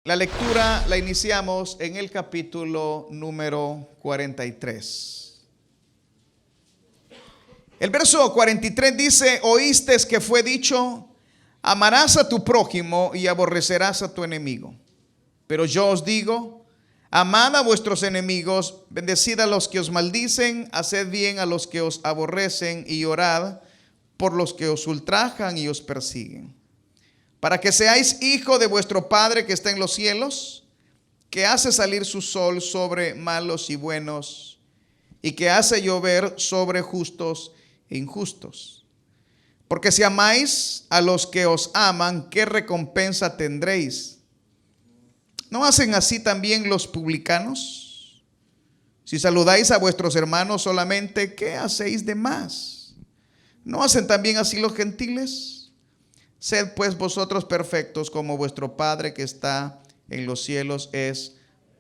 La lectura la iniciamos en el capítulo número 43. El verso 43 dice: oíste que fue dicho, amarás a tu prójimo y aborrecerás a tu enemigo. Pero yo os digo, amad a vuestros enemigos, bendecid a los que os maldicen, haced bien a los que os aborrecen y orad por los que os ultrajan y os persiguen, para que seáis hijo de vuestro Padre que está en los cielos, que hace salir su sol sobre malos y buenos, y que hace llover sobre justos e injustos. Porque si amáis a los que os aman, ¿qué recompensa tendréis? ¿No hacen así también los publicanos? Si saludáis a vuestros hermanos solamente, ¿qué hacéis de más? ¿No hacen también así los gentiles? Sed pues vosotros perfectos, como vuestro Padre que está en los cielos es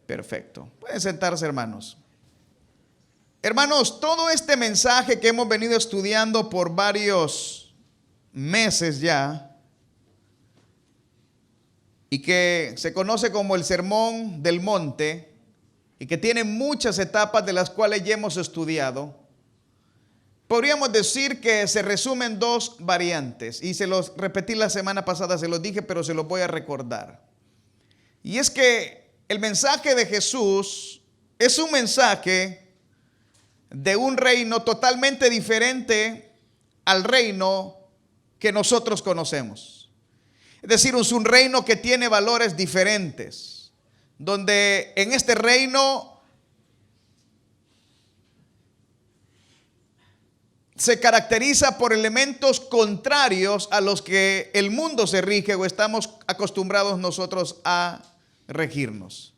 perfecto. Pueden sentarse, hermanos. Hermanos, todo este mensaje que hemos venido estudiando por varios meses ya, y que se conoce como el Sermón del Monte, y que tiene muchas etapas de las cuales ya hemos estudiado, podríamos decir que se resumen dos variantes, y se los repetí la semana pasada, se los dije, pero se los voy a recordar. Y es que el mensaje de Jesús es un mensaje de un reino totalmente diferente al reino que nosotros conocemos. Es decir, es un reino que tiene valores diferentes, donde en este reino se caracteriza por elementos contrarios a los que el mundo se rige o estamos acostumbrados nosotros a regirnos.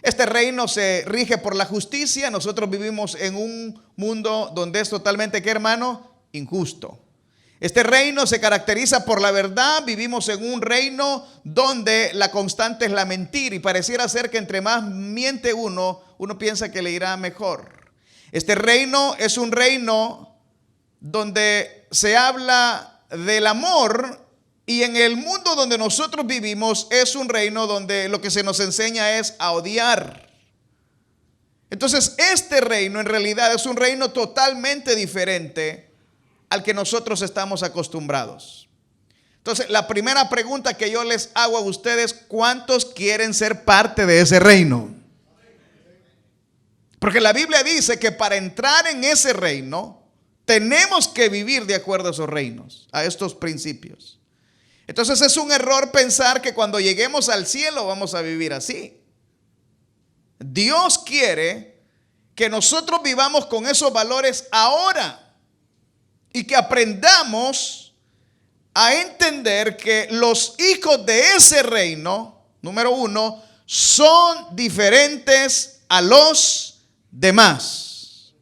Este reino se rige por la justicia. Nosotros vivimos en un mundo donde es totalmente, ¿qué, hermano? Injusto. Este reino se caracteriza por la verdad. Vivimos en un reino donde la constante es la mentira, y pareciera ser que entre más miente uno piensa que le irá mejor. Este reino es un reino donde se habla del amor, y en el mundo donde nosotros vivimos es un reino donde lo que se nos enseña es a odiar. Entonces, este reino en realidad es un reino totalmente diferente al que nosotros estamos acostumbrados. Entonces, la primera pregunta que yo les hago a ustedes: ¿cuántos quieren ser parte de ese reino? Porque la Biblia dice que para entrar en ese reino tenemos que vivir de acuerdo a esos reinos, a estos principios. Entonces es un error pensar que cuando lleguemos al cielo vamos a vivir así. Dios quiere que nosotros vivamos con esos valores ahora, y que aprendamos a entender que los hijos de ese reino, número uno, son diferentes a los demás.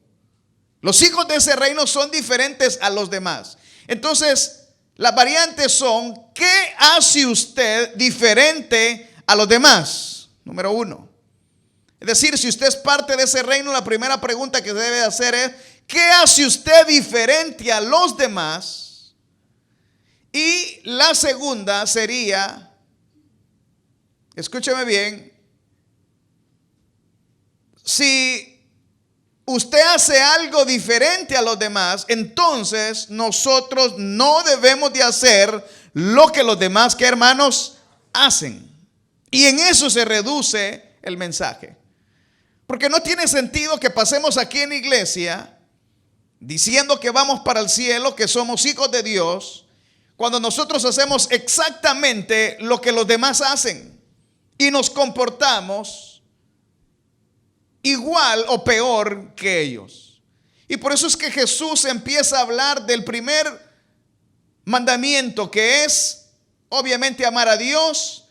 Los hijos de ese reino son diferentes a los demás. Entonces, las variantes son: ¿qué hace usted diferente a los demás? Número uno. Es decir, si usted es parte de ese reino, la primera pregunta que debe hacer es: ¿qué hace usted diferente a los demás? Y la segunda sería, escúcheme bien, si usted hace algo diferente a los demás, entonces nosotros no debemos de hacer lo que los demás, ¿qué, hermanos?, hacen. Y en eso se reduce el mensaje. Porque no tiene sentido que pasemos aquí en la iglesia diciendo que vamos para el cielo, que somos hijos de Dios, cuando nosotros hacemos exactamente lo que los demás hacen y nos comportamos igual o peor que ellos. Y por eso es que Jesús empieza a hablar del primer mandamiento, que es obviamente amar a Dios,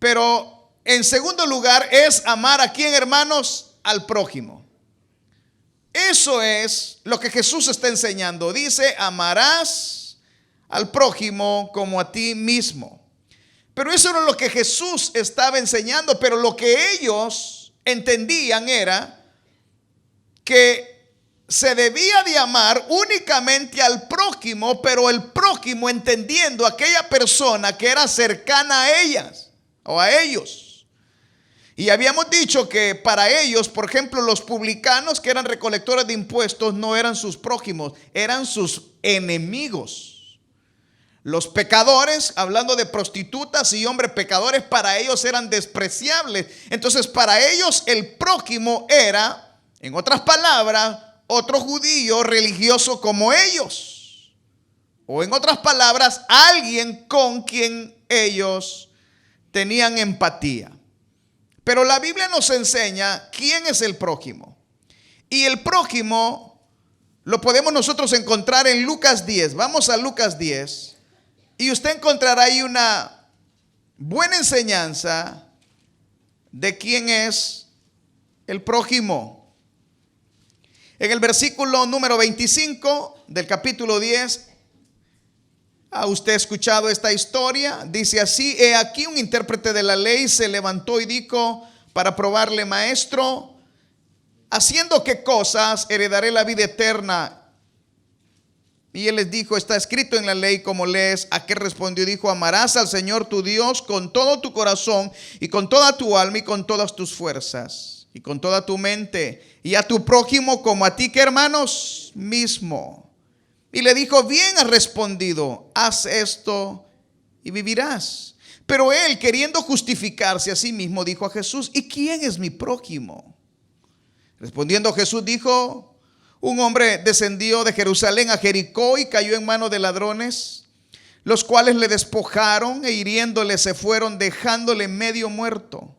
pero en segundo lugar es amar a quién, hermanos, al prójimo. Eso es lo que Jesús está enseñando. Dice: amarás al prójimo como a ti mismo. Pero eso no es lo que Jesús estaba enseñando. Pero lo que ellos entendían era que se debía de amar únicamente al prójimo, pero el prójimo entendiendo aquella persona que era cercana a ellas o a ellos. Y habíamos dicho que para ellos, por ejemplo, los publicanos, que eran recolectores de impuestos, no eran sus prójimos, eran sus enemigos. Los pecadores, hablando de prostitutas y hombres pecadores, para ellos eran despreciables. Entonces, para ellos el prójimo era, en otras palabras, otro judío religioso como ellos. O en otras palabras, alguien con quien ellos tenían empatía. Pero la Biblia nos enseña quién es el prójimo. Y el prójimo lo podemos nosotros encontrar en Lucas 10. Vamos a Lucas 10. Y usted encontrará ahí una buena enseñanza de quién es el prójimo. En el versículo número 25 del capítulo 10, ¿ha usted escuchado esta historia? Dice así: he aquí un intérprete de la ley se levantó y dijo para probarle: maestro, ¿haciendo qué cosas heredaré la vida eterna? Y él les dijo: está escrito en la ley, como lees. ¿A qué respondió? Dijo: amarás al Señor tu Dios con todo tu corazón y con toda tu alma y con todas tus fuerzas y con toda tu mente, y a tu prójimo como a ti, ¿qué, hermanos? Mismo. Y le dijo: bien has respondido, haz esto y vivirás. Pero él, queriendo justificarse a sí mismo, dijo a Jesús: ¿y quién es mi prójimo? Respondiendo Jesús dijo: un hombre descendió de Jerusalén a Jericó y cayó en manos de ladrones, los cuales le despojaron e hiriéndole se fueron, dejándole medio muerto.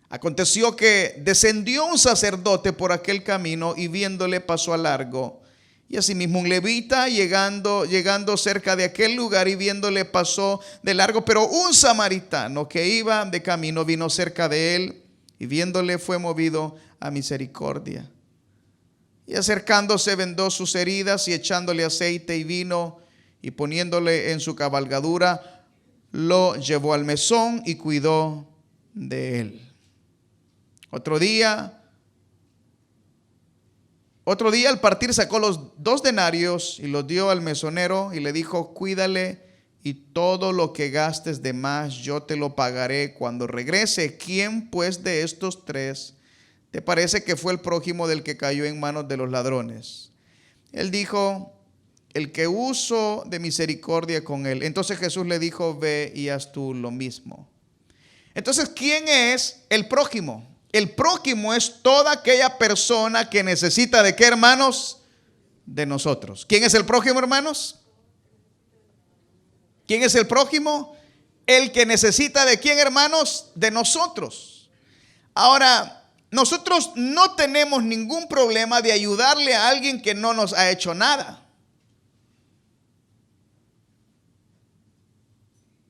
Aconteció que descendió un sacerdote por aquel camino y viéndole pasó a largo. Y asimismo un levita llegando cerca de aquel lugar y viéndole pasó de largo. Pero un samaritano que iba de camino vino cerca de él y viéndole fue movido a misericordia. Y acercándose vendó sus heridas y echándole aceite y vino y poniéndole en su cabalgadura, lo llevó al mesón y cuidó de él. Otro día al partir sacó los 2 denarios y los dio al mesonero y le dijo: cuídale y todo lo que gastes de más yo te lo pagaré cuando regrese. ¿Quién pues de estos 3 te parece que fue el prójimo del que cayó en manos de los ladrones? Él dijo: el que usó de misericordia con él. Entonces Jesús le dijo: ve y haz tú lo mismo. Entonces, ¿quién es el prójimo? El prójimo es toda aquella persona que necesita ¿de qué, hermanos? De nosotros. ¿Quién es el prójimo, hermanos? ¿Quién es el prójimo? El que necesita ¿de quién, hermanos? De nosotros. Ahora, nosotros no tenemos ningún problema de ayudarle a alguien que no nos ha hecho nada.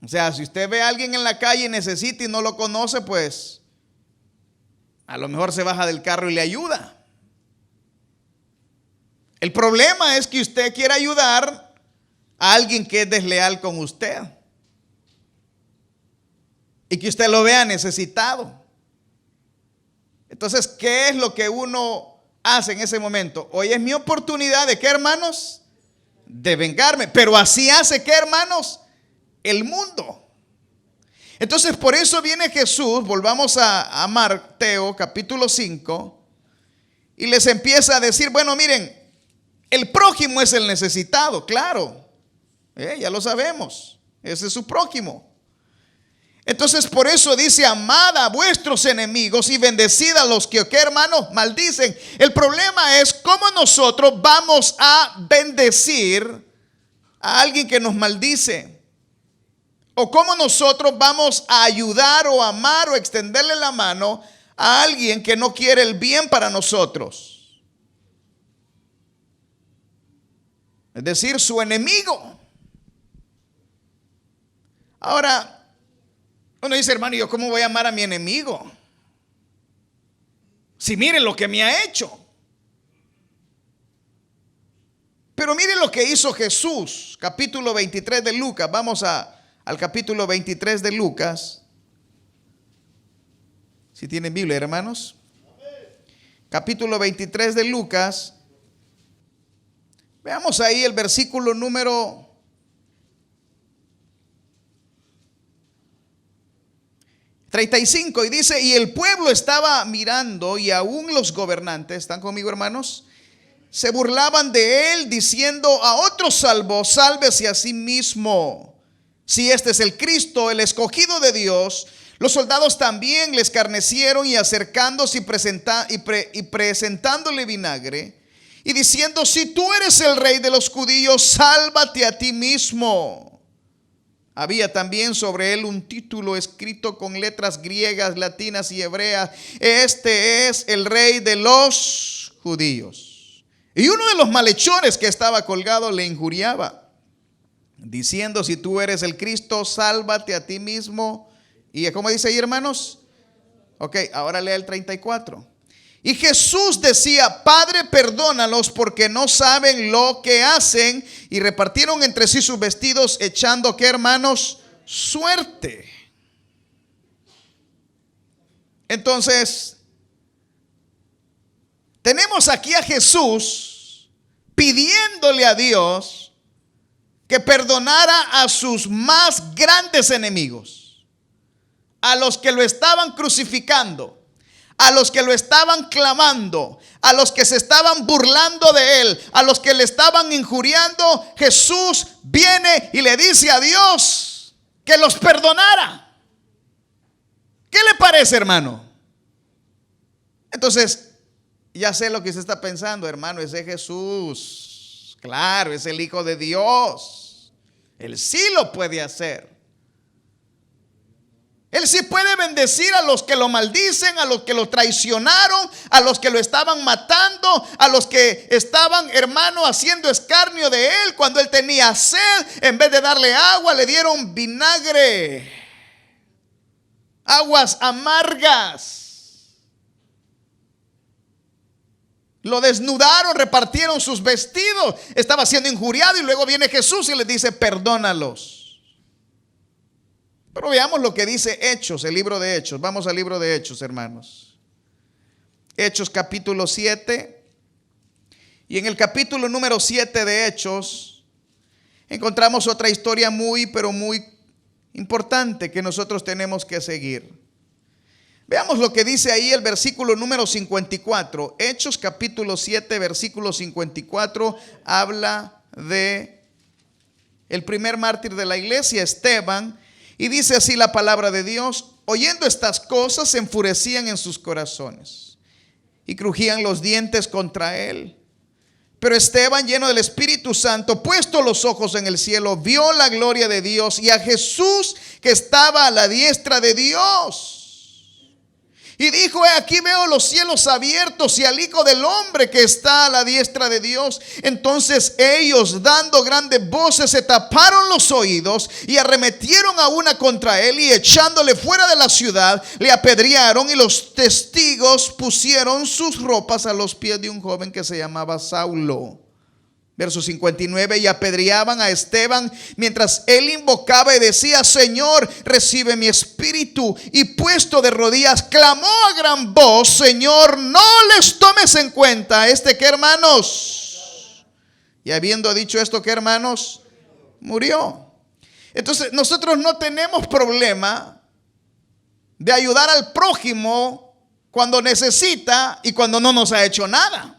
O sea, si usted ve a alguien en la calle y necesita y no lo conoce, pues a lo mejor se baja del carro y le ayuda. El problema es que usted quiere ayudar a alguien que es desleal con usted y que usted lo vea necesitado. Entonces, ¿qué es lo que uno hace en ese momento? Hoy es mi oportunidad ¿de qué, hermanos? De vengarme. Pero así hace ¿qué, hermanos? El mundo. Entonces, por eso viene Jesús, volvamos a Mateo capítulo 5, y les empieza a decir: bueno, miren, el prójimo es el necesitado, claro, ya lo sabemos, ese es su prójimo. Entonces, por eso dice: amad a vuestros enemigos y bendecid a los que, ¿qué, hermanos? Maldicen. El problema es cómo nosotros vamos a bendecir a alguien que nos maldice. O cómo nosotros vamos a ayudar o amar o extenderle la mano a alguien que no quiere el bien para nosotros. Es decir, su enemigo. Ahora, uno dice: hermano, ¿yo cómo voy a amar a mi enemigo? Si miren lo que me ha hecho. Pero miren lo que hizo Jesús, capítulo 23 de Lucas. Vamos al capítulo 23 de Lucas. Si tienen Biblia, hermanos. Capítulo 23 de Lucas. Veamos ahí el versículo número 35, y dice, y el pueblo estaba mirando, y aún los gobernantes, ¿están conmigo, hermanos? Se burlaban de él, diciendo, a otro salvo, sálvese a sí mismo. Si este es el Cristo, el escogido de Dios. Los soldados también le escarnecieron, y acercándose y presentándole vinagre, y diciendo, si tú eres el rey de los judíos, sálvate a ti mismo. Había también sobre él un título escrito con letras griegas, latinas y hebreas: este es el rey de los judíos. Y uno de los malhechores que estaba colgado le injuriaba, diciendo, si tú eres el Cristo, sálvate a ti mismo. Y ¿cómo dice ahí, hermanos? Ok, ahora lea el 34. Y Jesús decía, Padre, perdónalos, porque no saben lo que hacen. Y repartieron entre sí sus vestidos, echando, ¿qué, hermanos? Suerte. Entonces, tenemos aquí a Jesús pidiéndole a Dios que perdonara a sus más grandes enemigos, a los que lo estaban crucificando, a los que lo estaban clamando, a los que se estaban burlando de él, a los que le estaban injuriando. Jesús viene y le dice a Dios que los perdonara. ¿Qué le parece, hermano? Entonces, ya sé lo que se está pensando, hermano, ese Jesús, claro, es el Hijo de Dios. Él sí lo puede hacer. Él sí puede bendecir a los que lo maldicen, a los que lo traicionaron, a los que lo estaban matando, a los que estaban, hermano, haciendo escarnio de él cuando él tenía sed. En vez de darle agua, le dieron vinagre, aguas amargas. Lo desnudaron, repartieron sus vestidos. Estaba siendo injuriado y luego viene Jesús y les dice, perdónalos. Pero veamos lo que dice Hechos, el libro de Hechos. Vamos al libro de Hechos, hermanos. Hechos capítulo 7. Y en el capítulo número 7 de Hechos encontramos otra historia muy, pero muy importante que nosotros tenemos que seguir. Veamos lo que dice ahí el versículo número 54. Hechos capítulo 7, versículo 54, habla de el primer mártir de la iglesia, Esteban. Y dice así la palabra de Dios: oyendo estas cosas, se enfurecían en sus corazones y crujían los dientes contra él. Pero Esteban, lleno del Espíritu Santo, puesto los ojos en el cielo, vio la gloria de Dios y a Jesús que estaba a la diestra de Dios. Y dijo: aquí veo los cielos abiertos y al Hijo del Hombre que está a la diestra de Dios. Entonces ellos, dando grandes voces, se taparon los oídos y arremetieron a una contra él, y echándole fuera de la ciudad, le apedrearon. Y los testigos pusieron sus ropas a los pies de un joven que se llamaba Saulo. Verso 59, y apedreaban a Esteban mientras él invocaba y decía: Señor, recibe mi espíritu. Y puesto de rodillas, clamó a gran voz: Señor, no les tomes en cuenta. ¿Qué, hermanos? Y habiendo dicho esto, ¿qué, hermanos? Murió. Entonces nosotros no tenemos problema de ayudar al prójimo cuando necesita y cuando no nos ha hecho nada.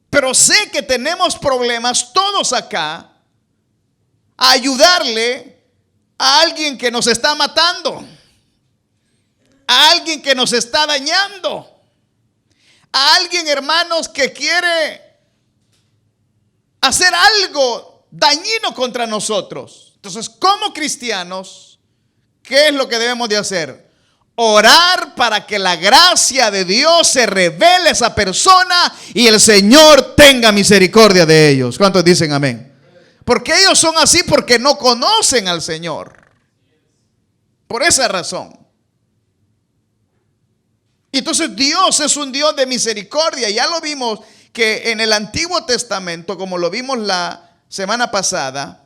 Pero sé que tenemos problemas todos acá a ayudarle a alguien que nos está matando, a alguien que nos está dañando, a alguien, hermanos, que quiere hacer algo dañino contra nosotros. Entonces, como cristianos, ¿qué es lo que debemos de hacer? Orar para que la gracia de Dios se revele a esa persona y el Señor tenga misericordia de ellos. ¿Cuántos dicen amén? Porque ellos son así porque no conocen al Señor. Por esa razón. Entonces Dios es un Dios de misericordia. Ya lo vimos que en el Antiguo Testamento, como lo vimos la semana pasada,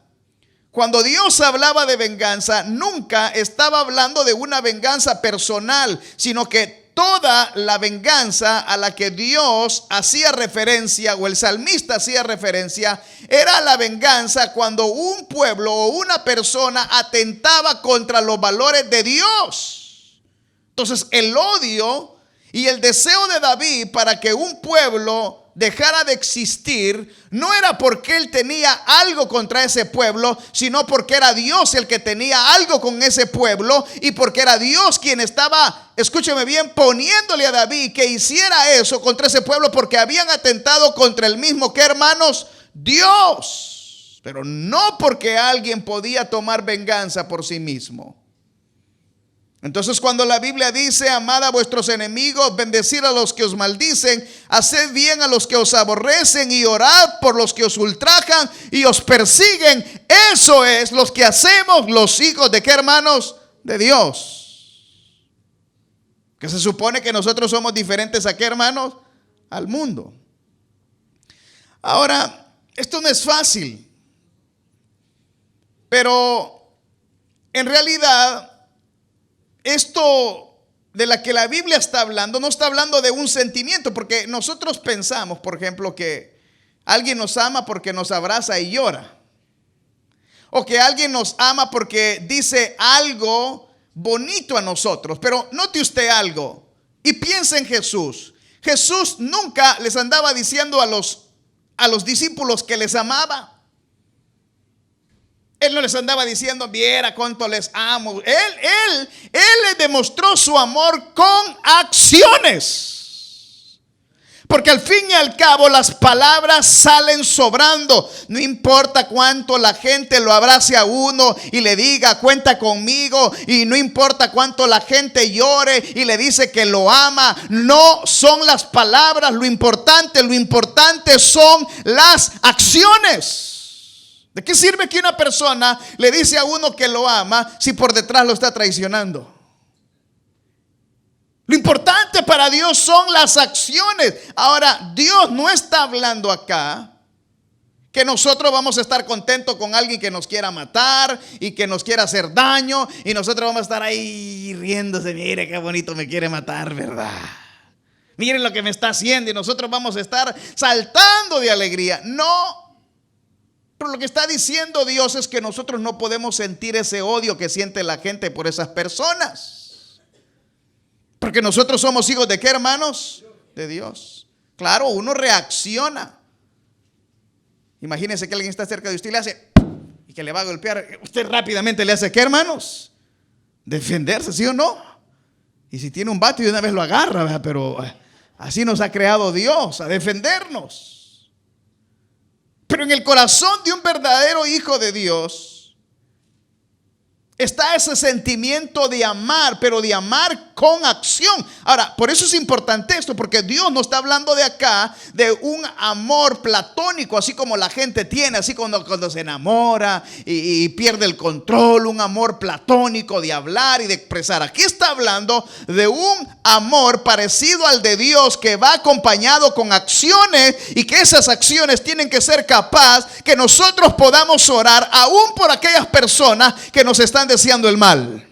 cuando Dios hablaba de venganza, nunca estaba hablando de una venganza personal, sino que toda la venganza a la que Dios hacía referencia, o el salmista hacía referencia, era la venganza cuando un pueblo o una persona atentaba contra los valores de Dios. Entonces el odio y el deseo de David para que un pueblo dejara de existir no era porque él tenía algo contra ese pueblo, sino porque era Dios el que tenía algo con ese pueblo, y porque era Dios quien estaba, escúcheme bien, poniéndole a David que hiciera eso contra ese pueblo, porque habían atentado contra el mismo que, hermanos, Dios, pero no porque alguien podía tomar venganza por sí mismo. Entonces, cuando la Biblia dice: amad a vuestros enemigos, bendecid a los que os maldicen, haced bien a los que os aborrecen y orad por los que os ultrajan y os persiguen, eso es lo que hacemos los hijos de ¿qué, hermanos? De Dios. Que se supone que nosotros somos diferentes a ¿qué, hermanos? Al mundo. Ahora, esto no es fácil, pero en realidad esto de la que la Biblia está hablando, no está hablando de un sentimiento, porque nosotros pensamos, por ejemplo, que alguien nos ama porque nos abraza y llora, o que alguien nos ama porque dice algo bonito a nosotros. Pero note usted algo y piensa en Jesús. Jesús nunca les andaba diciendo a los discípulos que les amaba. Él no les andaba diciendo: viera cuánto les amo. Él les demostró su amor con acciones. Porque al fin y al cabo las palabras salen sobrando. No importa cuánto la gente lo abrace a uno y le diga: cuenta conmigo. Y no importa cuánto la gente llore y le dice que lo ama. No son las palabras lo importante son las acciones. ¿De qué sirve que una persona le dice a uno que lo ama si por detrás lo está traicionando? Lo importante para Dios son las acciones. Ahora, Dios no está hablando acá que nosotros vamos a estar contentos con alguien que nos quiera matar y que nos quiera hacer daño, y nosotros vamos a estar ahí riéndose: mire qué bonito me quiere matar, ¿verdad? Miren lo que me está haciendo, y nosotros vamos a estar saltando de alegría. No. Pero lo que está diciendo Dios es que nosotros no podemos sentir ese odio que siente la gente por esas personas. Porque nosotros somos hijos de ¿qué, hermanos? De Dios. Claro, uno reacciona. Imagínense que alguien está cerca de usted y le hace y que le va a golpear. Usted rápidamente le hace ¿qué, hermanos? Defenderse, ¿sí o no? Y si tiene un bate, de una vez lo agarra, ¿verdad? Pero así nos ha creado Dios, a defendernos. Pero en el corazón de un verdadero hijo de Dios está ese sentimiento de amar, pero de amar con acción. Ahora, por eso es importante esto, porque Dios no está hablando de acá de un amor platónico, así como la gente tiene, así cuando se enamora y pierde el control, un amor platónico de hablar y de expresar. Aquí está hablando de un amor parecido al de Dios, que va acompañado con acciones, y que esas acciones tienen que ser capaz que nosotros podamos orar aún por aquellas personas que nos están deseando el mal.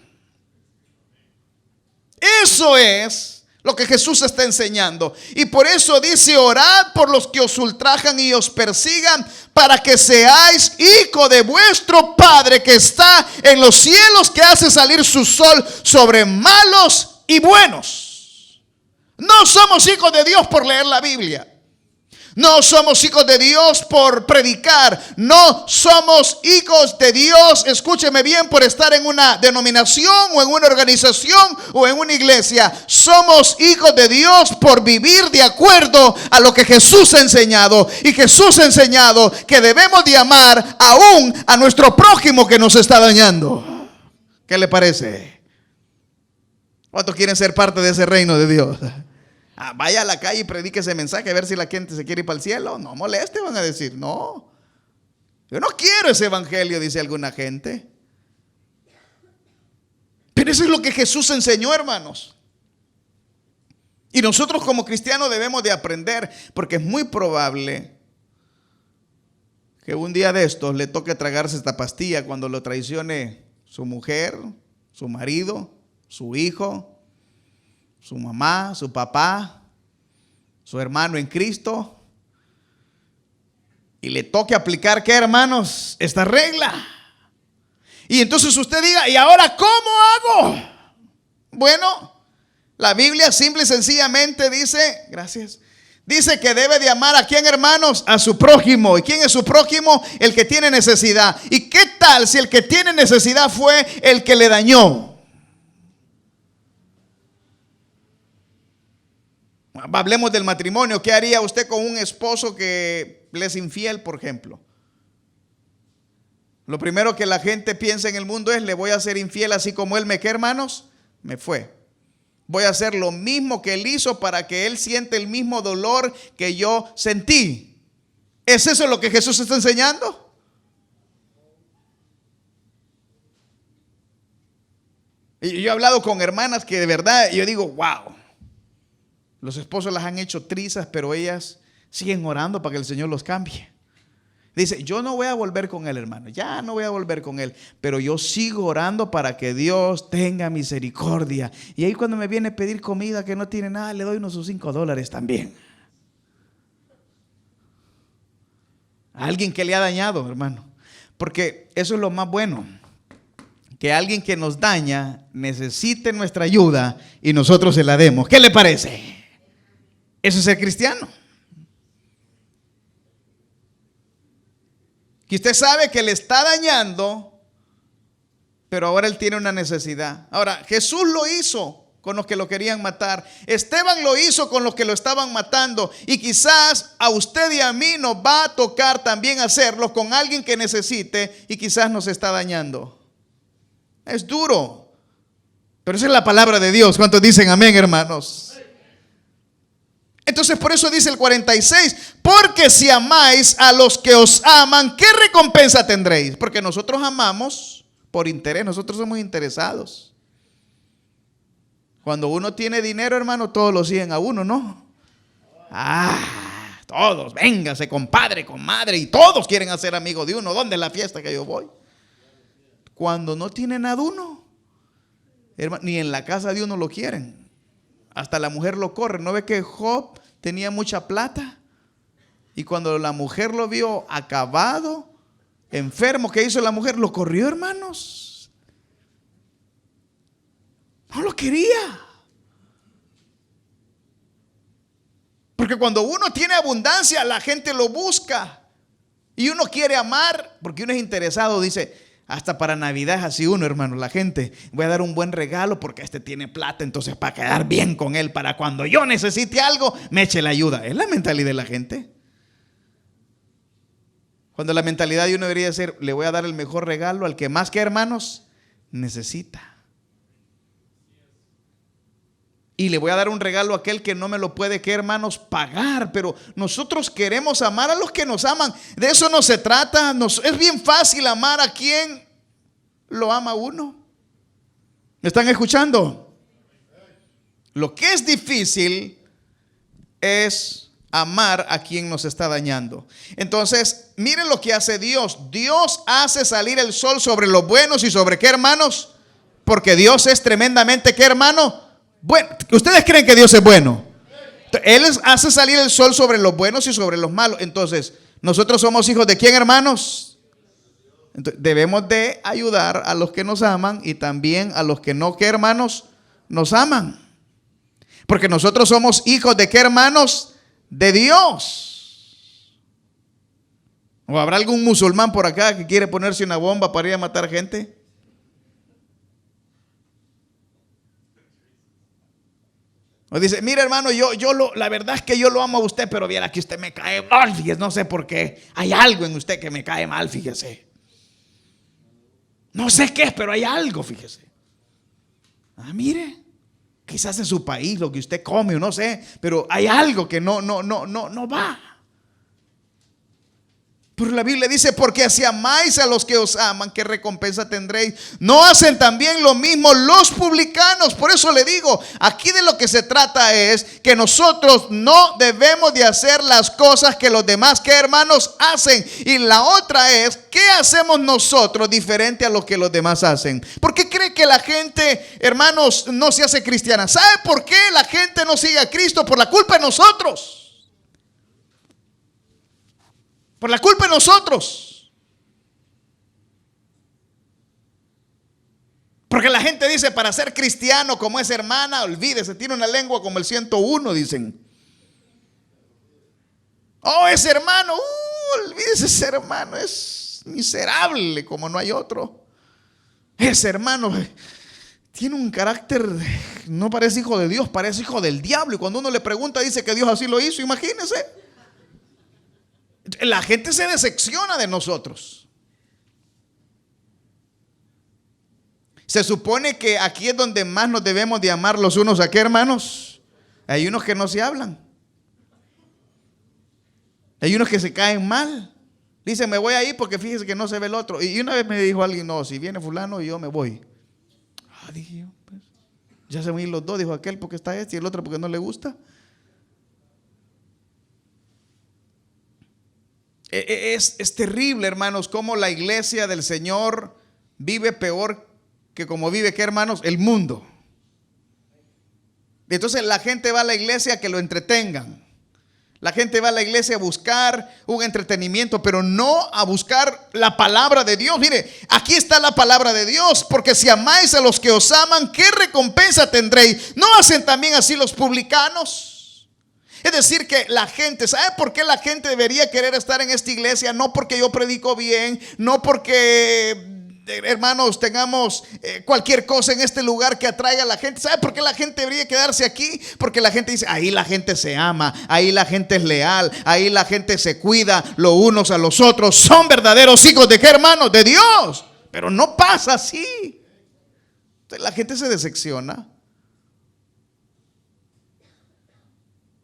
Eso es lo que Jesús está enseñando. Y por eso dice: orad por los que os ultrajan y os persigan, para que seáis hijo de vuestro Padre que está en los cielos, que hace salir su sol sobre malos y buenos. No somos hijos de Dios por leer la Biblia. No somos hijos de Dios por predicar. No somos hijos de Dios, escúcheme bien, por estar en una denominación o en una organización o en una iglesia. Somos hijos de Dios por vivir de acuerdo a lo que Jesús ha enseñado. Y Jesús ha enseñado que debemos de amar aún a nuestro prójimo que nos está dañando. ¿Qué le parece? ¿Cuántos quieren ser parte de ese reino de Dios? Vaya a la calle y predique ese mensaje a ver si la gente se quiere ir para el cielo. No moleste, van a decir. No, yo no quiero ese evangelio, dice alguna gente. Pero eso es lo que Jesús enseñó, hermanos. Y nosotros como cristianos debemos de aprender, porque es muy probable que un día de estos le toque tragarse esta pastilla cuando lo traicione su mujer, su marido, su hijo, su mamá, su papá, su hermano en Cristo, y le toque aplicar, ¿qué, hermanos? Esta regla. Y entonces usted diga, ¿y ahora cómo hago? Bueno, la Biblia simple y sencillamente dice, gracias, dice que debe de amar ¿a quién, hermanos? A su prójimo. ¿Y quién es su prójimo? El que tiene necesidad. ¿Y qué tal si el que tiene necesidad fue el que le dañó? Hablemos del matrimonio. ¿Qué haría usted con un esposo que le es infiel, por ejemplo? Lo primero que la gente piensa en el mundo es: le voy a ser infiel así como él me, ¿qué, hermanos? Me fue. Voy a hacer lo mismo que él hizo para que él siente el mismo dolor que yo sentí. ¿Es eso lo que Jesús está enseñando? Y yo he hablado con hermanas que de verdad, yo digo, wow, los esposos las han hecho trizas, pero ellas siguen orando para que el Señor los cambie. Dice, yo no voy a volver con él, hermano, ya no voy a volver con él, pero yo sigo orando para que Dios tenga misericordia. Y ahí cuando me viene a pedir comida que no tiene nada, le doy unos $5 también. A alguien que le ha dañado, hermano. Porque eso es lo más bueno, que alguien que nos daña necesite nuestra ayuda y nosotros se la demos. ¿Qué le parece? Eso es ser cristiano. Que usted sabe que le está dañando, pero ahora él tiene una necesidad. Ahora, Jesús lo hizo con los que lo querían matar. Esteban lo hizo con los que lo estaban matando. Y quizás a usted y a mí nos va a tocar también hacerlo con alguien que necesite y quizás nos está dañando. Es duro, pero esa es la palabra de Dios. ¿Cuántos dicen amén, hermanos? Entonces por eso dice el 46, porque si amáis a los que os aman, ¿qué recompensa tendréis? Porque nosotros amamos por interés, nosotros somos interesados. Cuando uno tiene dinero, hermano, todos lo siguen a uno, ¿no? Todos, véngase, compadre, comadre, y todos quieren hacer amigo de uno. ¿Dónde es la fiesta que yo voy? Cuando no tiene nada uno, hermano, ni en la casa de uno lo quieren. Hasta la mujer lo corre. ¿No ve que Job tenía mucha plata? Y cuando la mujer lo vio acabado, enfermo, ¿qué hizo la mujer? Lo corrió, hermanos. No lo quería. Porque cuando uno tiene abundancia, la gente lo busca. Y uno quiere amar, porque uno es interesado, dice. Hasta para Navidad es así uno, hermano. La gente, voy a dar un buen regalo porque este tiene plata, entonces para quedar bien con él, para cuando yo necesite algo, me eche la ayuda. Es la mentalidad de la gente. Cuando la mentalidad de uno debería ser, le voy a dar el mejor regalo al que más, que, hermanos, necesita. Y le voy a dar un regalo a aquel que no me lo puede, que, hermanos, pagar. Pero nosotros queremos amar a los que nos aman. De eso no se trata. Es bien fácil amar a quien lo ama uno. ¿Me están escuchando? Lo que es difícil es amar a quien nos está dañando. Entonces, miren lo que hace Dios. Dios hace salir el sol sobre los buenos y sobre, ¿qué, hermanos? Porque Dios es tremendamente, ¿qué, hermano? Bueno, ¿ustedes creen que Dios es bueno? Él hace salir el sol sobre los buenos y sobre los malos. Entonces, nosotros somos hijos de ¿quién, hermanos? Entonces, debemos de ayudar a los que nos aman y también a los que no, ¿qué, hermanos? Nos aman. Porque nosotros somos hijos de ¿qué, hermanos? De Dios. ¿O habrá algún musulmán por acá que quiere ponerse una bomba para ir a matar gente? O dice, mira, hermano, la verdad es que yo lo amo a usted, pero viera que usted me cae mal, fíjese, no sé por qué. Hay algo en usted que me cae mal, fíjese. No sé qué es, pero hay algo, fíjese. Mire, quizás en su país lo que usted come o no sé, pero hay algo que no va. Pero la Biblia dice, porque si amáis a los que os aman, ¿qué recompensa tendréis? ¿No hacen también lo mismo los publicanos? Por eso le digo, aquí de lo que se trata es que nosotros no debemos de hacer las cosas que los demás, ¿qué hermanos? Hacen. Y la otra es, ¿qué hacemos nosotros diferente a lo que los demás hacen? ¿Por qué cree que la gente, hermanos, no se hace cristiana? ¿Sabe por qué la gente no sigue a Cristo? Por la culpa de nosotros. Por la culpa de nosotros. Porque la gente dice, para ser cristiano como es hermana, olvídese, tiene una lengua como el 101, dicen. Oh, ese hermano, olvídese, ese hermano es miserable como no hay otro. Ese hermano tiene un carácter, no parece hijo de Dios, parece hijo del diablo. Y cuando uno le pregunta, dice que Dios así lo hizo, imagínense. La gente se decepciona de nosotros. Se supone que aquí es donde más nos debemos de amar los unos a qué, hermanos. Hay unos que no se hablan. Hay unos que se caen mal. Dicen, me voy a ir porque fíjese que no se ve el otro. Y una vez me dijo alguien, no, si viene fulano yo me voy. Dije yo, pues, ya se van a ir los dos, dijo aquel porque está este y el otro porque no le gusta. Es terrible, hermanos, cómo la iglesia del Señor vive peor que como vive, ¿qué, hermanos? El mundo. Entonces la gente va a la iglesia a que lo entretengan. La gente va a la iglesia a buscar un entretenimiento, pero no a buscar la palabra de Dios. Mire, aquí está la palabra de Dios. Porque si amáis a los que os aman, ¿qué recompensa tendréis? ¿No hacen también así los publicanos? Es decir, que la gente, ¿sabe por qué la gente debería querer estar en esta iglesia? No porque yo predico bien, no porque, hermanos, tengamos cualquier cosa en este lugar que atraiga a la gente. ¿Sabe por qué la gente debería quedarse aquí? Porque la gente dice, ahí la gente se ama, ahí la gente es leal, ahí la gente se cuida los unos a los otros. Son verdaderos hijos de qué, hermanos, de Dios. Pero no pasa así. Entonces la gente se decepciona.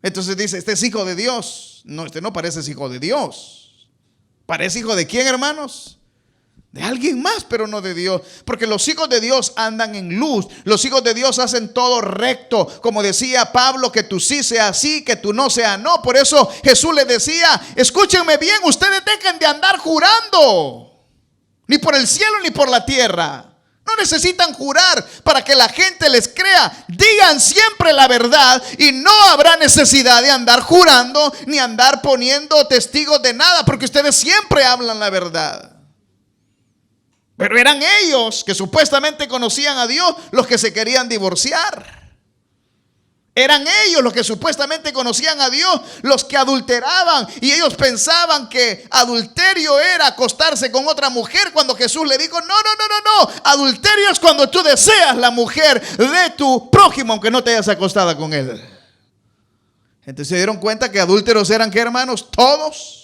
Entonces dice, este es hijo de Dios. No, este no parece hijo de Dios. ¿Parece hijo de quién, hermanos? De alguien más, pero no de Dios. Porque los hijos de Dios andan en luz. Los hijos de Dios hacen todo recto. Como decía Pablo, que tú sí sea sí, que tú no sea no. Por eso Jesús les decía, escúchenme bien, ustedes dejen de andar jurando. Ni por el cielo ni por la tierra. No necesitan jurar para que la gente les crea. Digan siempre la verdad y no habrá necesidad de andar jurando ni andar poniendo testigos de nada, porque ustedes siempre hablan la verdad. Pero eran ellos que supuestamente conocían a Dios los que se querían divorciar. Eran ellos los que supuestamente conocían a Dios, los que adulteraban, y ellos pensaban que adulterio era acostarse con otra mujer, cuando Jesús le dijo, no, adulterio es cuando tú deseas la mujer de tu prójimo, aunque no te hayas acostado con él. Entonces se dieron cuenta que adúlteros eran, ¿qué, hermanos? Todos.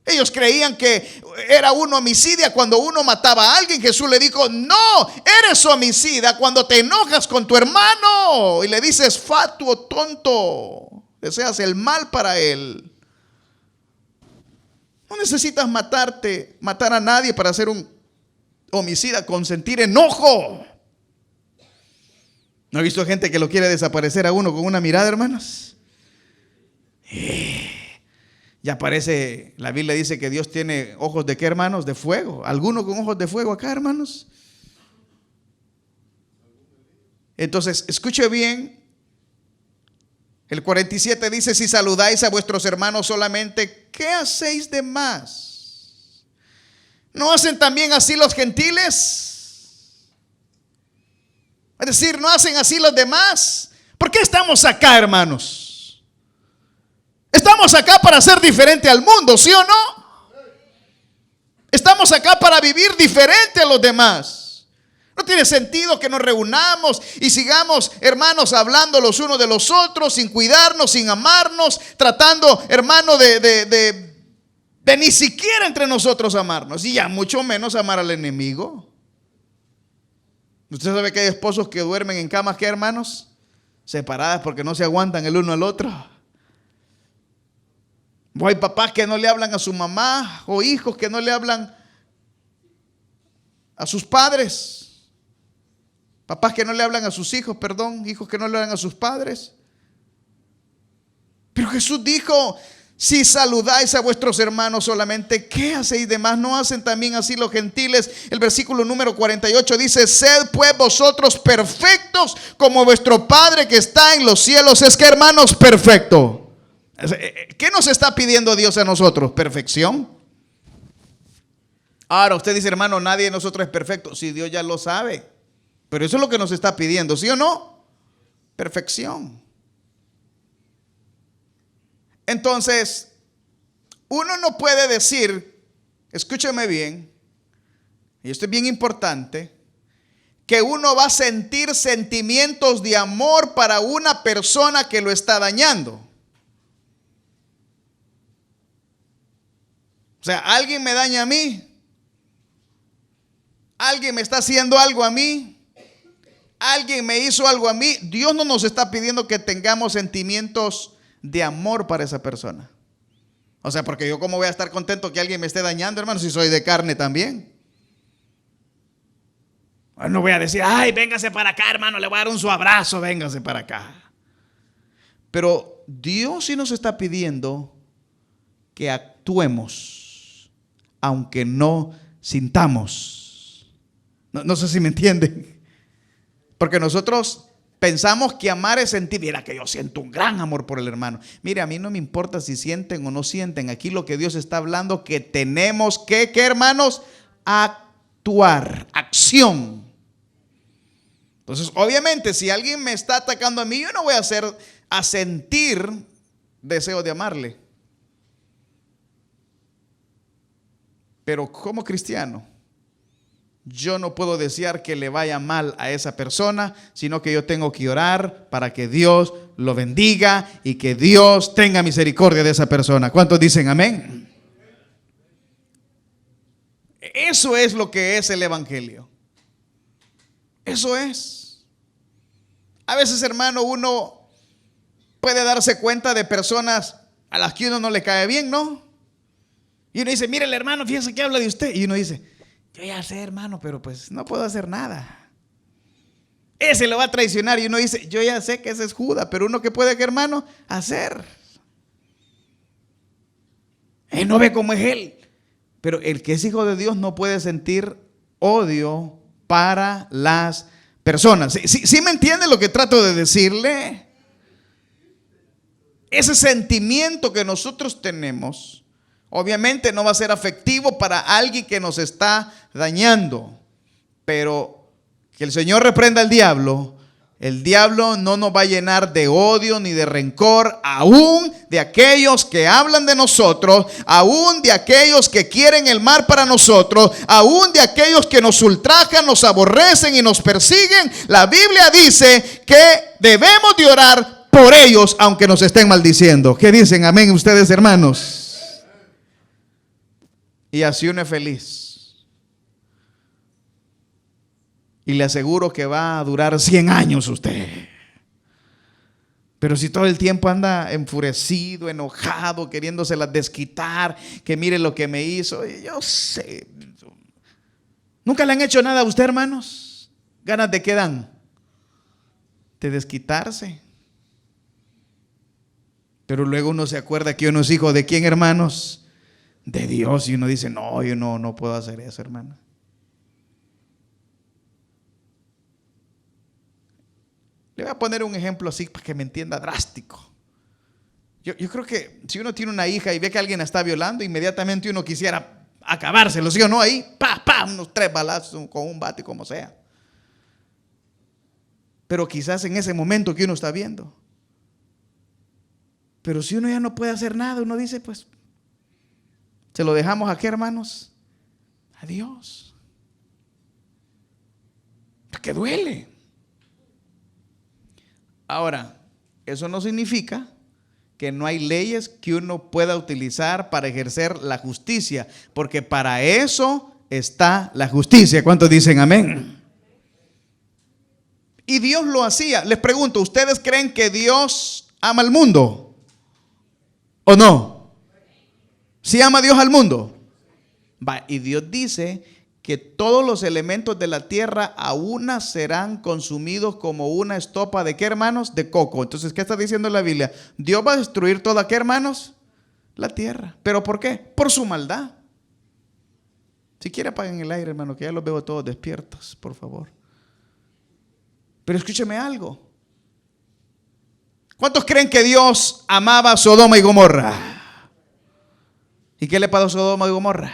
Ellos creían que era un homicida cuando uno mataba a alguien. Jesús le dijo, no, eres homicida cuando te enojas con tu hermano y le dices fatuo, tonto, deseas el mal para él. No necesitas matar a nadie para ser un homicida con sentir enojo. ¿No ha visto gente que lo quiere desaparecer a uno con una mirada, hermanos? Ya parece, la Biblia dice que Dios tiene ojos de qué, hermanos, de fuego. ¿Alguno con ojos de fuego acá, hermanos? Entonces, escuche bien. El 47 dice, si saludáis a vuestros hermanos solamente, ¿qué hacéis de más? ¿No hacen también así los gentiles? Es decir, ¿no hacen así los demás? ¿Por qué estamos acá, hermanos? Estamos acá para ser diferente al mundo, ¿sí o no? Estamos acá para vivir diferente a los demás. No tiene sentido que nos reunamos y sigamos, hermanos, hablando los unos de los otros, sin cuidarnos, sin amarnos, tratando, hermano, de ni siquiera entre nosotros amarnos, y ya mucho menos amar al enemigo. ¿Usted sabe que hay esposos que duermen en camas, qué, hermanos? Separadas porque no se aguantan el uno al otro. O hay papás que no le hablan a su mamá, o hijos que no le hablan a sus padres. Papás que no le hablan a sus hijos, perdón, hijos que no le hablan a sus padres. Pero Jesús dijo: si saludáis a vuestros hermanos solamente, ¿qué hacéis de más? ¿No hacen también así los gentiles? El versículo número 48 dice: sed pues vosotros perfectos como vuestro Padre que está en los cielos. Es que, hermanos, perfecto. ¿Qué nos está pidiendo Dios a nosotros? Perfección. Ahora usted dice: hermano, nadie de nosotros es perfecto. Sí, Dios ya lo sabe, pero eso es lo que nos está pidiendo, ¿sí o no? Perfección. Entonces, uno no puede decir, escúcheme bien, y esto es bien importante, que uno va a sentir sentimientos de amor para una persona que lo está dañando. O sea, alguien me daña a mí, alguien me está haciendo algo a mí, alguien me hizo algo a mí. Dios no nos está pidiendo que tengamos sentimientos de amor para esa persona. O sea, porque yo cómo voy a estar contento que alguien me esté dañando, hermano, si soy de carne también. No voy a decir: ay, véngase para acá, hermano, le voy a dar un su abrazo, véngase para acá. Pero Dios sí nos está pidiendo que actuemos, aunque no sintamos. No sé si me entienden. Porque nosotros pensamos que amar es sentir. Mira que yo siento un gran amor por el hermano. Mire, a mí no me importa si sienten o no sienten. Aquí lo que Dios está hablando, que tenemos que, ¿qué, hermanos? Actuar, acción. Entonces, obviamente, si alguien me está atacando a mí, yo no voy a sentir deseo de amarle. Pero como cristiano, yo no puedo desear que le vaya mal a esa persona, sino que yo tengo que orar para que Dios lo bendiga y que Dios tenga misericordia de esa persona. ¿Cuántos dicen amén? Eso es lo que es el evangelio. Eso es. A veces, hermano, uno puede darse cuenta de personas a las que uno no le cae bien, ¿no? Y uno dice: mire, el hermano, fíjese que habla de usted. Y uno dice: yo ya sé, hermano, pero pues no puedo hacer nada. Ese lo va a traicionar. Y uno dice: yo ya sé que ese es Judas, pero uno que puede, ¿qué, hermano? Hacer. Él no ve cómo es él. Pero el que es hijo de Dios no puede sentir odio para las personas. ¿Sí me entiende lo que trato de decirle? Ese sentimiento que nosotros tenemos, obviamente no va a ser afectivo para alguien que nos está dañando, pero que el Señor reprenda al diablo. El diablo no nos va a llenar de odio ni de rencor, aún de aquellos que hablan de nosotros, aún de aquellos que quieren el mal para nosotros, aún de aquellos que nos ultrajan, nos aborrecen y nos persiguen. La Biblia dice que debemos de orar por ellos aunque nos estén maldiciendo. ¿Qué dicen? Amén ustedes, hermanos. Y así uno es feliz. Y le aseguro que va a durar 100 años usted. Pero si todo el tiempo anda enfurecido, enojado, queriéndoselas desquitar, que mire lo que me hizo, yo sé. ¿Nunca le han hecho nada a usted, hermanos? ¿Ganas de qué dan? De desquitarse. Pero luego uno se acuerda que uno es hijo de quién, hermanos, de Dios, y uno dice: no, yo no puedo hacer eso, hermano. Le voy a poner un ejemplo así para que me entienda, drástico. Yo creo que si uno tiene una hija y ve que alguien la está violando, inmediatamente uno quisiera acabárselo, ¿sí o no? Ahí, unos 3 balazos con un bate, como sea. Pero quizás en ese momento que uno está viendo. Pero si uno ya no puede hacer nada, uno dice: pues, ¿se lo dejamos aquí, hermanos? A Dios. Porque duele. Ahora, eso no significa que no hay leyes que uno pueda utilizar para ejercer la justicia, porque para eso está la justicia. ¿Cuántos dicen amén? Y Dios lo hacía. Les pregunto, ¿ustedes creen que Dios ama al mundo o no? ¿Sí ama Dios al mundo? Va, y Dios dice que todos los elementos de la tierra a una serán consumidos como una estopa de ¿qué, hermanos? De coco. Entonces, ¿qué está diciendo la Biblia? Dios va a destruir toda ¿qué, hermanos? La tierra. ¿Pero por qué? Por su maldad. Si quiere apaguen el aire, hermano, que ya los veo todos despiertos, por favor. Pero escúcheme algo. ¿Cuántos creen que Dios amaba a Sodoma y Gomorra? ¿Y qué le pasó a Sodoma y Gomorra?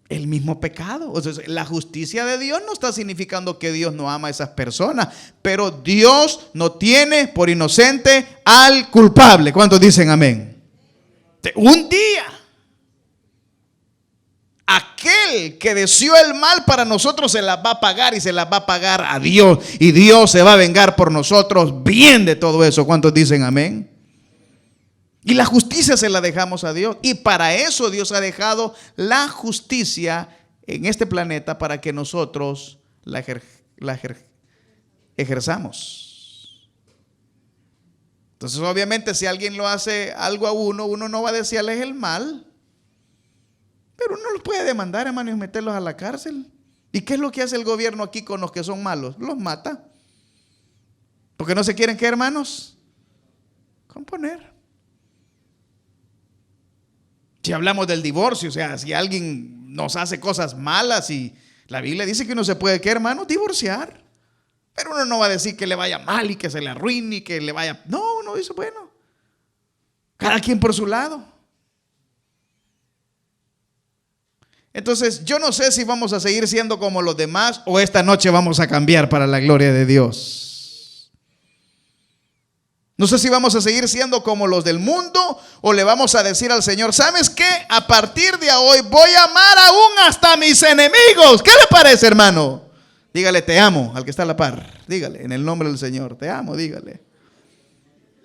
El mismo pecado. O sea, la justicia de Dios no está significando que Dios no ama a esas personas, pero Dios no tiene por inocente al culpable. ¿Cuántos dicen amén? Un día, aquel que deseó el mal para nosotros se las va a pagar, y se las va a pagar a Dios, y Dios se va a vengar por nosotros bien de todo eso. ¿Cuántos dicen amén? Y la justicia se la dejamos a Dios, y para eso Dios ha dejado la justicia en este planeta, para que nosotros la ejerzamos. Entonces, obviamente, si alguien lo hace algo a uno no va a desearles el mal, pero uno los puede demandar, hermano, y meterlos a la cárcel. ¿Y qué es lo que hace el gobierno aquí con los que son malos? Los mata. Porque no se quieren, ¿qué, hermanos? Componer. Si hablamos del divorcio, o sea, si alguien nos hace cosas malas, y la Biblia dice que uno se puede, ¿qué, hermanos? Divorciar. Pero uno no va a decir que le vaya mal y que se le arruine y que le vaya. No, uno dice, bueno, cada quien por su lado. Entonces, yo no sé si vamos a seguir siendo como los demás, o esta noche vamos a cambiar para la gloria de Dios. No sé si vamos a seguir siendo como los del mundo, o le vamos a decir al Señor, ¿sabes qué? A partir de hoy voy a amar aún hasta a mis enemigos. ¿Qué le parece, hermano? Dígale, te amo, al que está a la par. Dígale, en el nombre del Señor, te amo, dígale.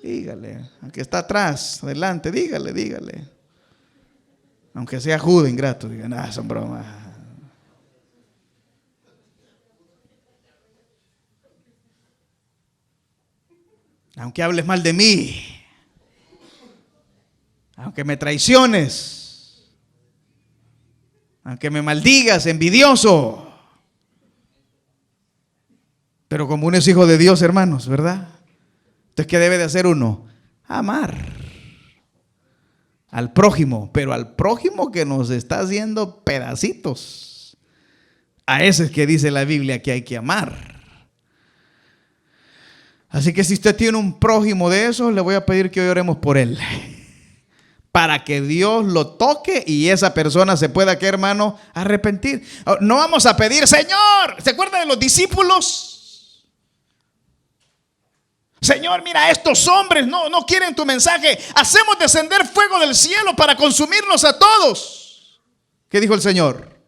Dígale, al que está atrás, adelante, dígale. Aunque sea judo, ingrato, digan, son bromas. Aunque hables mal de mí, aunque me traiciones, aunque me maldigas, envidioso. Pero como uno es hijo de Dios, hermanos, ¿verdad? Entonces, ¿qué debe de hacer uno? Amar al prójimo, pero al prójimo que nos está haciendo pedacitos. A ese es que dice la Biblia que hay que amar. Así que si usted tiene un prójimo de esos, le voy a pedir que hoy oremos por él, para que Dios lo toque y esa persona se pueda, ¿qué, hermano? Arrepentir. No vamos a pedir, Señor, ¿se acuerda de los discípulos? Señor, mira, estos hombres no quieren tu mensaje. Hacemos descender fuego del cielo para consumirnos a todos. ¿Qué dijo el Señor?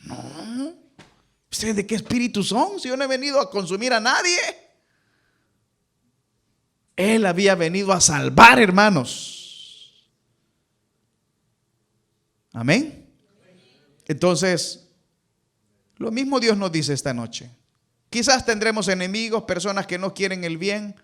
No. ¿Ustedes de qué espíritu son? Si yo no he venido a consumir a nadie. Él había venido a salvar, hermanos. Amén. Entonces, lo mismo Dios nos dice esta noche. Quizás tendremos enemigos, personas que no quieren el bien,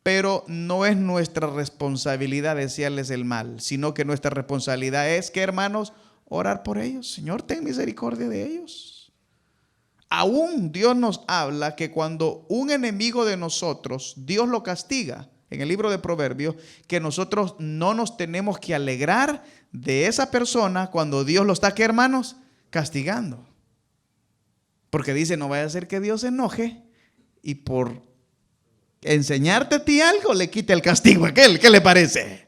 pero no es nuestra responsabilidad desearles el mal, sino que nuestra responsabilidad es, ¿qué, hermanos? Orar por ellos. Señor, ten misericordia de ellos. Aún Dios nos habla que cuando un enemigo de nosotros, Dios lo castiga, en el libro de Proverbios, que nosotros no nos tenemos que alegrar de esa persona cuando Dios lo está, ¿qué, hermanos? Castigando. Porque dice, no vaya a ser que Dios se enoje y por enseñarte a ti algo le quite el castigo a aquel. ¿Qué le parece?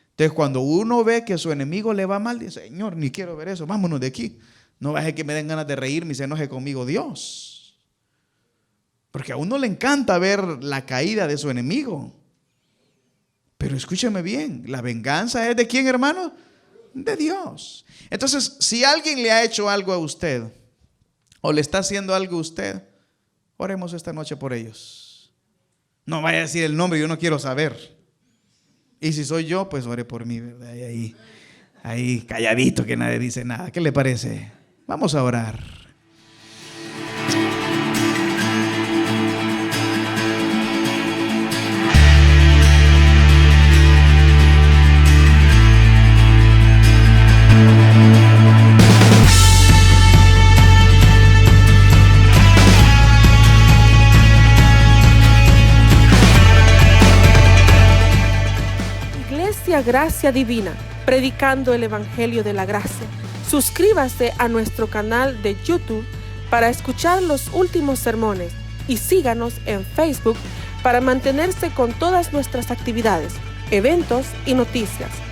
Entonces, cuando uno ve que su enemigo le va mal, dice, Señor, ni quiero ver eso, vámonos de aquí. No vaya a que me den ganas de reírme y se enoje conmigo Dios. Porque a uno le encanta ver la caída de su enemigo. Pero escúcheme bien, la venganza es ¿de quién, hermano? De Dios. Entonces, si alguien le ha hecho algo a usted, o le está haciendo algo a usted, oremos esta noche por ellos. No vaya a decir el nombre, yo no quiero saber. Y si soy yo, pues ore por mí, ¿verdad? Ahí calladito, que nadie dice nada. ¿Qué le parece? Vamos a orar. Iglesia Gracia Divina, predicando el Evangelio de la Gracia. Suscríbase a nuestro canal de YouTube para escuchar los últimos sermones y síganos en Facebook para mantenerse con todas nuestras actividades, eventos y noticias.